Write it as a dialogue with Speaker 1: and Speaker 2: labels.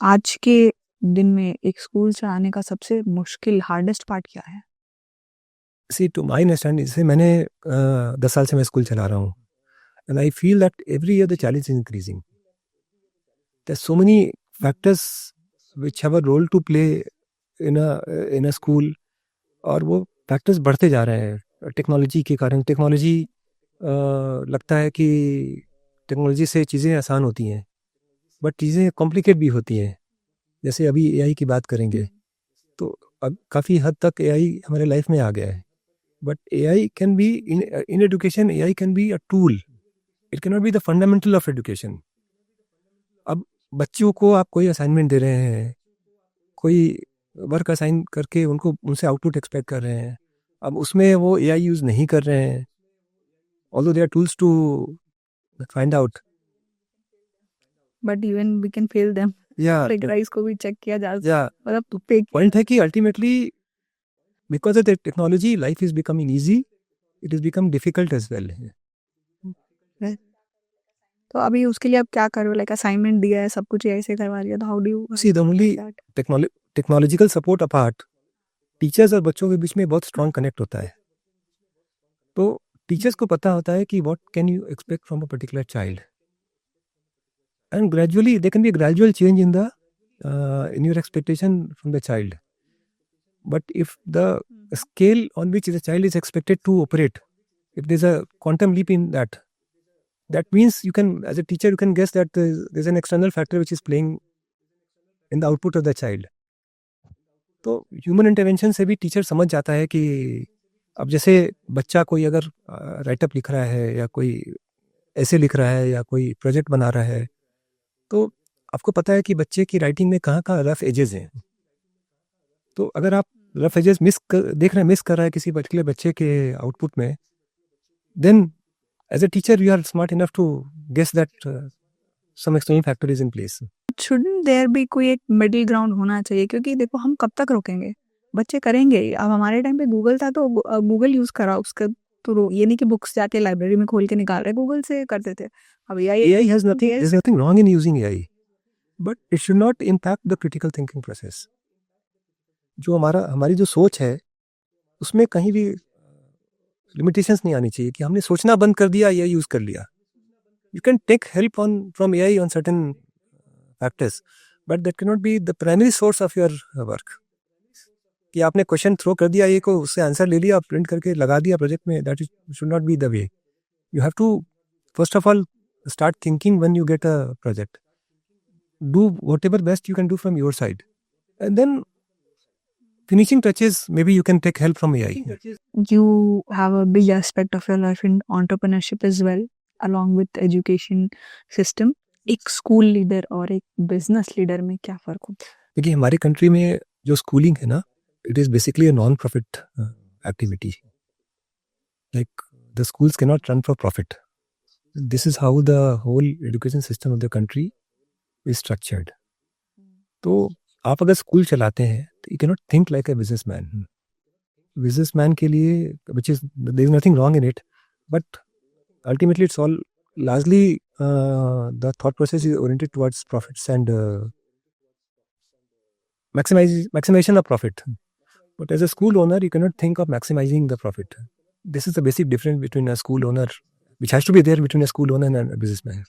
Speaker 1: आज के दिन में एक स्कूल चलाने का सबसे मुश्किल हार्डेस्ट पार्ट क्या है?
Speaker 2: सी टू माई अंडरस्टैंडिंग, जैसे मैंने 10 साल से मैं स्कूल चला रहा हूँ, and I feel that every year the challenge is increasing. There so many factors which have a role to play in a school, और वो फैक्टर्स बढ़ते जा रहे हैं टेक्नोलॉजी के कारण. टेक्नोलॉजी लगता है कि टेक्नोलॉजी से चीज़ें आसान होती हैं, बट चीज़ें कॉम्प्लिकेट भी होती हैं. जैसे अभी एआई की बात करेंगे, तो अब काफ़ी हद तक एआई हमारे लाइफ में आ गया है. But AI can be in education. AI can be a tool. It cannot be the fundamental of education. अब बच्चों को आप कोई असाइनमेंट दे रहे हैं, कोई वर्क असाइन करके उनको उनसे आउटपुट एक्सपेक्ट कर रहे हैं. अब उसमें वो एआई यूज़ नहीं कर रहे हैं, although there are tools to find out.
Speaker 1: But even we can fail them.
Speaker 2: Yeah,
Speaker 1: pressurise को भी चेक किया जा
Speaker 2: yeah.
Speaker 1: मतलब फेक.
Speaker 2: Point है कि ultimately because of the technology, life is becoming easy. It has become difficult as well.
Speaker 1: तो अभी उसके लिए आप क्या कर रहे हो? लाइक असाइनमेंट दिया है, सब कुछ ऐसे करवा दिया, तो how do you
Speaker 2: See, the only technological support apart, teachers और बच्चों के बीच में बहुत स्ट्रॉन्ग कनेक्ट होता है. तो टीचर्स को पता होता है कि what can you expect from a particular child, and gradually there can be a gradual change in your expectation from the child. But if the scale on which the child is expected to operate, if there's a quantum leap in that means you can, as a teacher, you can guess that there's an external factor which is playing in the output of the child. तो human intervention से भी teacher समझ जाता है कि अब जैसे बच्चा कोई अगर राइटअप लिख रहा है, या कोई ऐसे लिख रहा है, या कोई प्रोजेक्ट बना रहा है, तो आपको पता है कि बच्चे की राइटिंग में कहाँ कहाँ रफ एजेस हैं. तो अगर आप रफ एजेस देख रहे हैं, मिस कर रहा है किसी पर्टिकुलर बच्चे के आउटपुट में, then as a teacher you are smart enough to guess that some external factor is in place.
Speaker 1: Shouldn't there be कोई एक मिडिल ग्राउंड होना चाहिए? क्योंकि देखो हम कब तक रोकेंगे, बच्चे करेंगे. अब हमारे टाइम पे गूगल था, तो गूगल यूज करा उसका. तो ये नहीं कि बुक्स जाके लाइब्रेरी में खोल के निकाल रहे, गूगल से करते थे. अब
Speaker 2: AI has nothing, there's nothing wrong in using AI, but it should not impact the critical thinking process. जो हमारी जो सोच है, उसमें कहीं भी लिमिटेशंस नहीं आनी चाहिए कि हमने सोचना बंद कर दिया, AI यूज कर लिया. You can take help from AI on certain factors, but that cannot be the primary source of your work. कि आपने क्वेश्चन थ्रो कर दिया AI को, उससे आंसर ले लिया, प्रिंट करके लगा दिया प्रोजेक्ट में, that should not be the way. You have to first of all start thinking when you get a project. Do whatever best you can do from your side, and then finishing touches, maybe you can take help from AI.
Speaker 1: You have a big aspect of your life in entrepreneurship as well, along with education system. एक school leader और एक business leader में क्या फर्क होता है?
Speaker 2: देखिए, हमारे कंट्री में जो स्कूलिंग है ना, it is basically a non profit activity. Like the schools can not run for profit. This is how the whole education system of the country is structured. तो आप अगर स्कूल चलाते हैं, तो you can not think like a businessman. Businessman के लिए, which is there is nothing wrong in it, but ultimately it's all largely the thought process is oriented towards profits and maximization of profit. But as a school owner, you cannot think of maximizing the profit. This is the basic difference between a school owner, which has to be there between a school owner and a businessman.